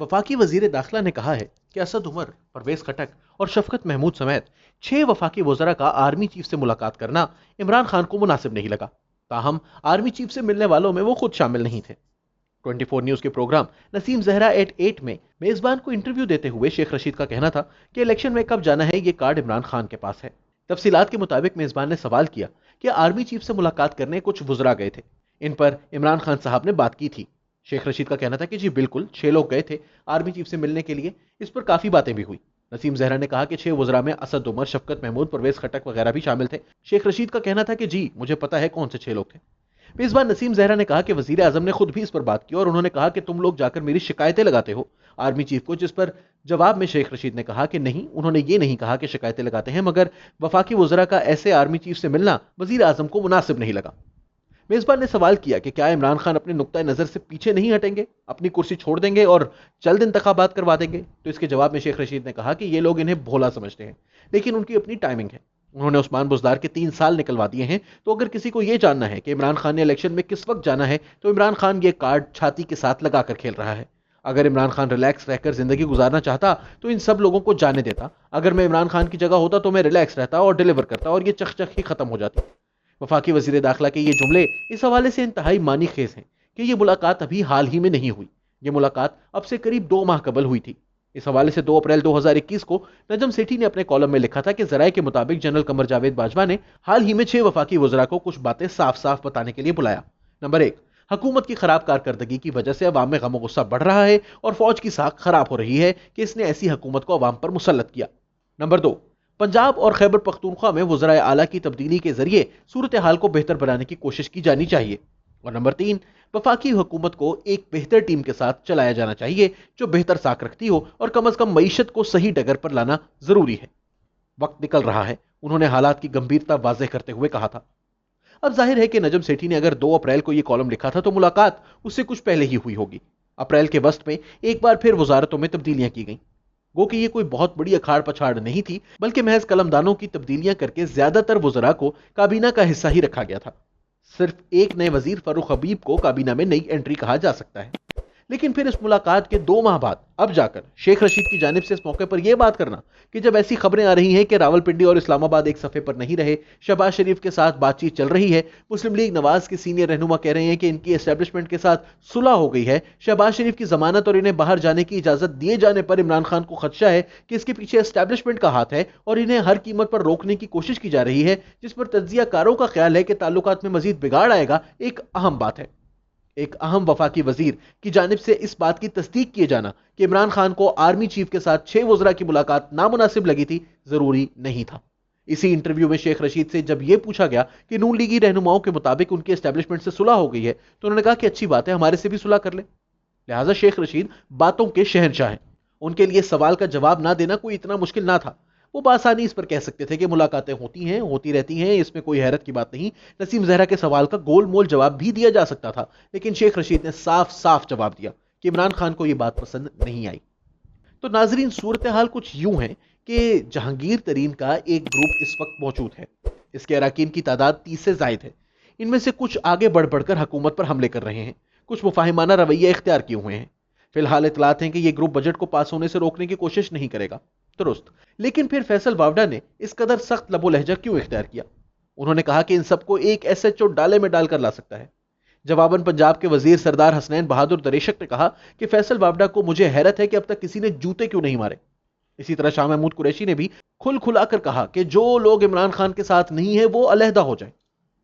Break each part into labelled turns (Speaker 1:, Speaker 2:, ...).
Speaker 1: वफाकी वजीर दाखिला ने कहा है कि असद उमर, परवेज खटक और शफकत महमूद समेत 6 वफाकी वज़रा का आर्मी चीफ से मुलाकात करना इमरान खान को मुनासिब नहीं लगा। ताहम आर्मी चीफ से मिलने वालों में वो खुद शामिल नहीं थे। 24 न्यूज के प्रोग्राम नसीम जहरा एट 8 में मेजबान को इंटरव्यू देते हुए शेख रशीद का कहना था कि इलेक्शन में कब जाना है ये कार्ड इमरान खान के पास है। तफसीलात के मुताबिक मेजबान ने सवाल किया कि आर्मी चीफ से मुलाकात करने कुछ वज़रा गए थे, इन पर इमरान खान साहब ने बात की थी। शेख रशीद का कहना था कि जी बिल्कुल 6 लोग गए थे आर्मी चीफ से मिलने के लिए, इस पर काफी बातें भी हुई। नसीम जहरा ने कहा कि 6 वज़रा में असद उमर, शफकत महमूद, परवेज खटक वगैरह भी शामिल थे। शेख रशीद का कहना था कि जी मुझे पता है कौन से 6 लोग थे। मेजबान नसीम जहरा ने कहा कि वजीर आजम ने खुद भी इस पर बात की और उन्होंने कहा कि तुम लोग जाकर मेरी शिकायतें लगाते हो आर्मी चीफ को, जिस पर जवाब में शेख रशीद ने कहा कि नहीं, उन्होंने ये नहीं कहा कि शिकायतें लगाते हैं, मगर वफाकी वज़रा का ऐसे आर्मी चीफ से मिलना वजीर आजम को मुनासिब नहीं लगा। मेजबान ने सवाल किया कि क्या इमरान खान अपने नुक्ता नजर से पीछे नहीं हटेंगे, अपनी कुर्सी छोड़ देंगे और जल्द इंतखाबात करवा देंगे। तो इसके जवाब में शेख रशीद ने कहा कि ये लोग इन्हें भोला समझते हैं, लेकिन उनकी अपनी टाइमिंग है। उन्होंने उस्मान बुज़दार के 3 साल निकलवा दिए हैं, तो अगर किसी को यह जानना है कि इमरान खान ने इलेक्शन में किस वक्त जाना है, तो इमरान खान ये कार्ड छाती के साथ लगाकर खेल रहा है। अगर इमरान खान रिलैक्स रहकर जिंदगी गुजारना चाहता तो इन सब लोगों को जाने देता। अगर मैं इमरान खान की जगह होता तो मैं रिलैक्स रहता और डिलीवर करता और ये चक ही खत्म हो जाती। वफाकी वजीर दाखिला के ये जुमले इस हवाले से इंतहाई मानी खेज हैं कि ये मुलाकात अभी हाल ही में नहीं हुई। ये मुलाकात अब से करीब 2 माह कबल हुई थी। इस हवाले से 2 अप्रैल 2021 को नजम सेठी ने अपने कॉलम में लिखा था कि जराये के मुताबिक जनरल कमर जावेद बाजवा ने हाल ही में 6 वफाकी वज़रा को कुछ बातें साफ साफ बताने के लिए बुलाया। नंबर 1, हुकूमत की खराब कारकर्दगी की वजह से अवाम में गम गुस्सा बढ़ रहा है और फौज की साख खराब हो रही है कि इसने ऐसी हुकूमत को अवाम पर मुसल्लत किया। नंबर 2, पंजाब और खैबर पख्तूनख्वा में वज़राए आला की तब्दीली के जरिए सूरत हाल को बेहतर बनाने की कोशिश की जानी चाहिए। और नंबर 3, वफाकी हुकूमत को एक बेहतर टीम के साथ चलाया जाना चाहिए जो बेहतर साख रखती हो और कम अज कम मईशत को सही डगर पर लाना जरूरी है। वक्त निकल रहा है, उन्होंने हालात की गंभीरता वाज़ेह करते हुए कहा था। अब जाहिर है कि नजम सेठी ने अगर 2 अप्रैल को यह कॉलम लिखा था तो मुलाकात उससे कुछ पहले ही हुई होगी। अप्रैल के वस्त में एक बार फिर वजारतों में तब्दीलियां की गईं। गो कि ये कोई बहुत बड़ी अखाड़ पछाड़ नहीं थी, बल्कि महज कलमदानों की तब्दीलियां करके ज्यादातर वज़रा को काबीना का हिस्सा ही रखा गया था। सिर्फ एक नए वजीर फरूख हबीब को काबीना में नई एंट्री कहा जा सकता है। लेकिन फिर इस मुलाकात के 2 माह बाद अब जाकर शेख रशीद की जानिब से इस मौके पर यह बात करना कि जब ऐसी खबरें आ रही हैं कि रावलपिंडी और इस्लामाबाद एक सफ़े पर नहीं रहे, शहबाज शरीफ के साथ बातचीत चल रही है, मुस्लिम लीग नवाज के सीनियर रहनुमा कह रहे हैं कि इनकी एस्टेब्लिशमेंट के साथ सुलह हो गई है, शहबाज शरीफ की जमानत और इन्हें बाहर जाने की इजाजत दिए जाने पर इमरान खान को खदशा है कि इसके पीछे एस्टेब्लिशमेंट का हाथ है और इन्हें हर कीमत पर रोकने की कोशिश की जा रही है, जिस पर तज्जियाकारों का ख्याल है कि ताल्लुकात में मजीद बिगाड़ आएगा, एक अहम बात है। एक अहम वफाकी वजीर की जानिब से इस बात की तस्दीक किए जाना कि इमरान खान को आर्मी चीफ के साथ 6 वज़रा की मुलाकात नामुनासिब लगी थी, जरूरी नहीं था। इसी इंटरव्यू में शेख रशीद से जब यह पूछा गया कि नून लीगी रहनुमाओं के मुताबिक उनकी एस्टेब्लिशमेंट से सुलह हो गई है, तो उन्होंने कहा कि अच्छी बात है, हमारे से भी सुलह कर ले। लिहाजा शेख रशीद बातों के शहंशाह हैं। उनके लिए सवाल का जवाब ना देना कोई इतना मुश्किल ना था। वो बासानी इस पर कह सकते थे कि मुलाकातें होती हैं, होती रहती हैं, इसमें कोई हैरत की बात नहीं। नसीम जहरा के सवाल का गोल मोल जवाब भी दिया जा सकता था, लेकिन शेख रशीद ने साफ साफ जवाब दिया कि इमरान खान को यह बात पसंद नहीं आई। तो नाजरीन, सूरत हाल कुछ यूं है कि जहांगीर तरीन का एक ग्रुप इस वक्त मौजूद है। इसके अरकान की तादाद 30 से जायद है। इनमें से कुछ आगे बढ़ बढ़कर हुकूमत पर हमले कर रहे हैं, कुछ मुफाहिमाना रवैया इख्तियार किए हुए हैं। फिलहाल इतलात हैं कि यह ग्रुप बजट को पास होने से रोकने की कोशिश नहीं करेगा, दुरुस्त। लेकिन फिर फैसल वावडा ने इस कदर सख्त लबो लहजा क्यों इख्तियार किया? उन्होंने कहा कि इन सबको एक एसएचओ डाले में डालकर ला सकता है। जवाबन पंजाब के वजीर सरदार हसनैन बहादुर दरेशक ने कहा कि फैसल वावडा को मुझे हैरत है कि अब तक किसी ने जूते क्यों नहीं मारे। इसी तरह शाह महमूद कुरैशी ने भी खुलाकर कहा कि जो लोग इमरान खान के साथ नहीं है वो अलहदा हो जाए।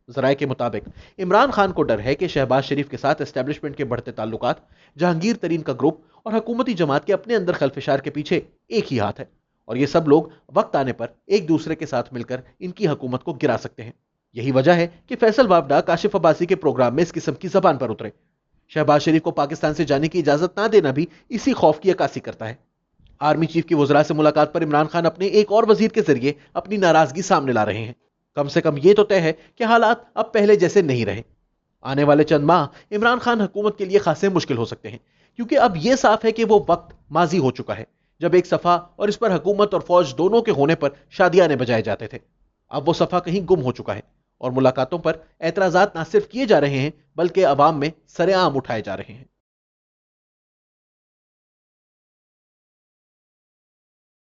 Speaker 1: जराये के मुताबिक इमरान खान को डर है कि शहबाज शरीफ के साथ एस्टेब्लिशमेंट के बढ़ते ताल्लुकात, जहांगीर तरीन का ग्रुप और हुकूमती जमात के अपने अंदर खलफिशार के पीछे एक ही हाथ है और ये सब लोग वक्त आने पर एक दूसरे के साथ मिलकर इनकी हुकूमत को गिरा सकते हैं। यही वजह है कि फैसल वावडा काशिफ अब्बासी के प्रोग्राम में इस किस्म की जबान पर उतरे। शहबाज शरीफ को पाकिस्तान से जाने की इजाजत ना देना भी इसी खौफ की अक्कासी करता है। आर्मी चीफ की वज़रा से मुलाकात पर इमरान खान अपने एक और वजीर के जरिए अपनी नाराजगी सामने ला रहे हैं। कम से कम यह तो तय है कि हालात अब पहले जैसे नहीं रहे। आने वाले चंद माह इमरान खान हुकूमत के लिए खासे मुश्किल हो सकते हैं, क्योंकि अब यह साफ है कि वो वक्त माजी हो चुका है जब एक सफा और इस पर हुकूमत और फौज दोनों के होने पर शादियाने बजाए जाते थे। अब वो सफा कहीं गुम हो चुका है और मुलाकातों पर एतराजात ना सिर्फ किए जा रहे हैं बल्कि अवाम में सरेआम उठाए जा रहे हैं।